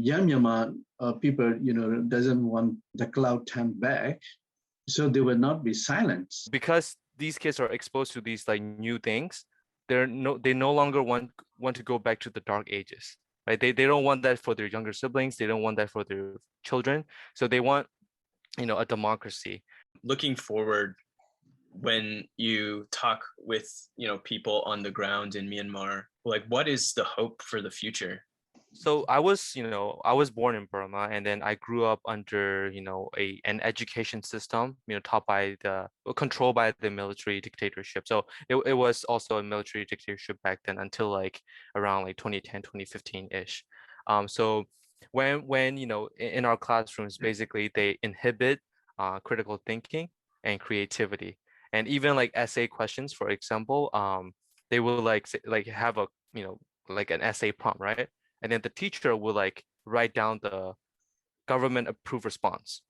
Young Myanmar people, doesn't want the cloud turn back, so they will not be silenced. Because these kids are exposed to these like new things, they no longer want to go back to the dark ages, right? They don't want that for their younger siblings. They don't want that for their children. So they want, a democracy. Looking forward, when you talk with, people on the ground in Myanmar, like what is the hope for the future? So I was born in Burma, and then I grew up under, an education system, taught by controlled by the military dictatorship. So it was also a military dictatorship back then until like around like 2010, 2015-ish. So when in our classrooms, basically they inhibit critical thinking and creativity. And even like essay questions, for example, they will like have a, like an essay prompt, right? And then the teacher will like write down the government approved response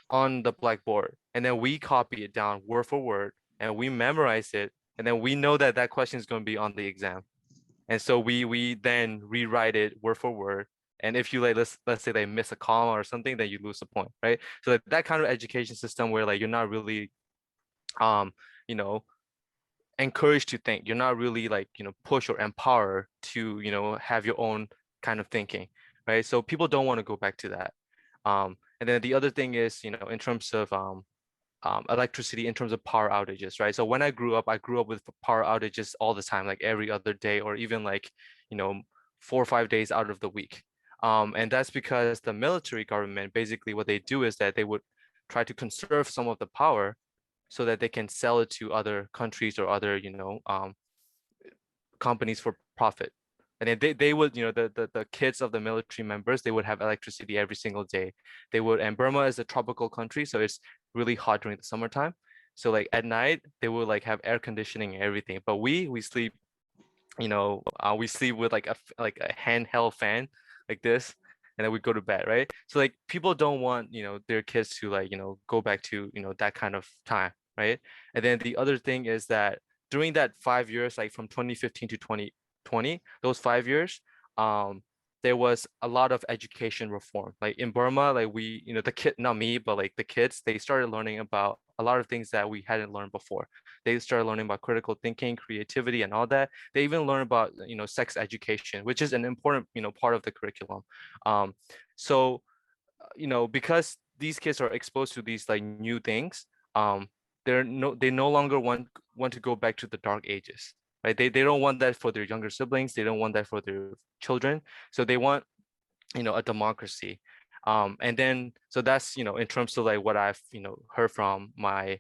on the blackboard. And then we copy it down word for word and we memorize it. And then we know that that question is going to be on the exam. And so we then rewrite it word for word. And if you like, let's say they miss a comma or something, then you lose a point, right? So that kind of education system where like you're not really, encouraged to think. You're not really like, push or empower to, have your own kind of thinking, right? So people don't want to go back to that. And then the other thing is, in terms of electricity, in terms of power outages, right? So when I grew up with power outages all the time, like every other day, or even like, 4 or 5 days out of the week. And that's because the military government, basically what they do is that they would try to conserve some of the power so that they can sell it to other countries or other, companies for profit. And then they would, the kids of the military members, they would have electricity every single day. They would, and Burma is a tropical country, so it's really hot during the summertime. So like at night, they would like have air conditioning and everything. But we sleep, we sleep with like a handheld fan like this, and then we go to bed, right? So like people don't want, their kids to like, go back to, that kind of time, right? And then the other thing is that during that 5 years, like from 2015 to 2020, those 5 years, there was a lot of education reform. Like in Burma, like we, the kid, not me, but like the kids, they started learning about a lot of things that we hadn't learned before. They started learning about critical thinking, creativity, and all that. They even learn about, sex education, which is an important, part of the curriculum. So, because these kids are exposed to these like new things, they no longer want to go back to the dark ages, right? They don't want that for their younger siblings. They don't want that for their children. So they want, a democracy. And then, so that's, in terms of like what I've, heard from my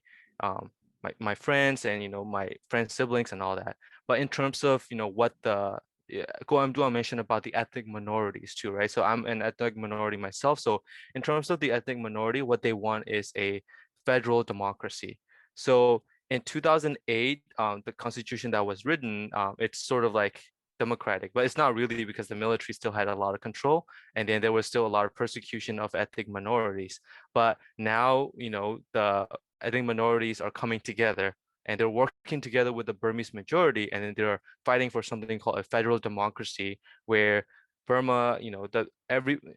friends and, my friends' siblings and all that. But in terms of, what the, Go do I mention about the ethnic minorities too, right? So I'm an ethnic minority myself. So in terms of the ethnic minority, what they want is a federal democracy. So in 2008, the constitution that was written, it's sort of like democratic, but it's not really, because the military still had a lot of control, and then there was still a lot of persecution of ethnic minorities. But now, the ethnic minorities are coming together and they're working together with the Burmese majority, and then they're fighting for something called a federal democracy, where Burma,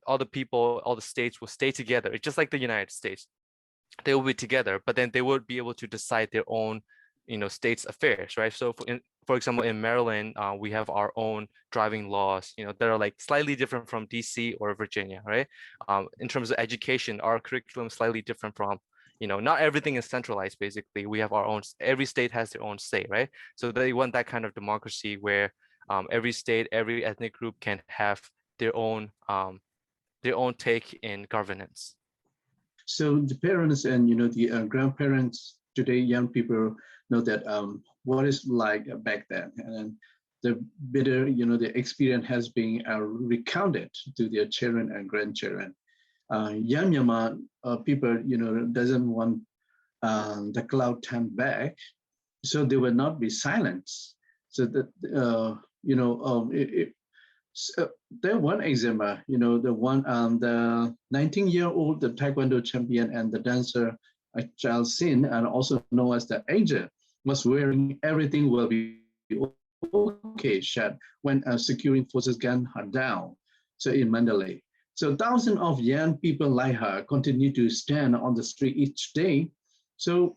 all the people, all the states will stay together. It's just like the United States. They will be together, but then they would be able to decide their own, state's affairs, right? So for example, in Maryland, we have our own driving laws, that are like slightly different from DC or Virginia, right? In terms of education, our curriculum is slightly different from, not everything is centralized. Basically, we have our own, every state has their own say, right? So they want that kind of democracy where every state, every ethnic group can have their own take in governance. So the parents and the grandparents today, young people know that what is like back then, and the bitter the experience has been recounted to their children and grandchildren. Young Myanmar people doesn't want the cloud turn back, so they will not be silenced. So that so there one example, the one the 19-year-old the Taekwondo champion and the dancer Chal Sin, and also known as the Angel, was wearing "Everything Will Be Okay" shirt when securing forces gunned her down. So in Mandalay. So thousands of young people like her continue to stand on the street each day. So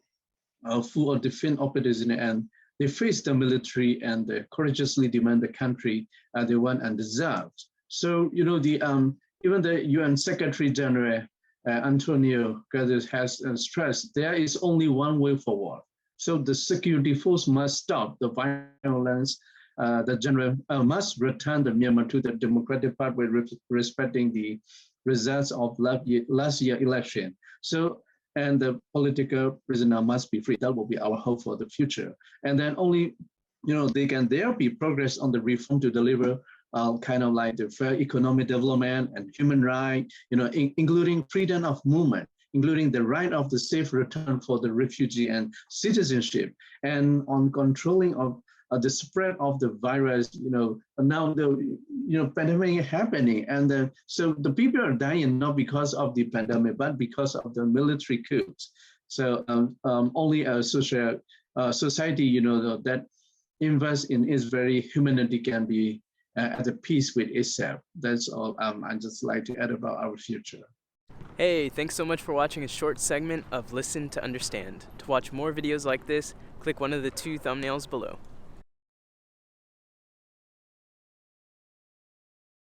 full of defend opposition, and they face the military and they courageously demand the country they want and deserve. So, even the UN Secretary General Antonio Guterres has stressed there is only one way forward. So the security force must stop the violence. The general must return the Myanmar to the democratic pathway, respecting the results of last year election. So, and the political prisoner must be free. That will be our hope for the future. And then only, there be progress on the reform to deliver kind of like the fair economic development and human rights, including freedom of movement, including the right of the safe return for the refugee and citizenship, and on controlling of the spread of the virus. Now the pandemic happening, and so the people are dying not because of the pandemic, but because of the military coups. So only a social society, that invests in its very humanity can be at a peace with itself. That's all I'd just like to add about our future. Hey, thanks so much for watching a short segment of Listen to Understand. To watch more videos like this, click one of the 2 thumbnails below.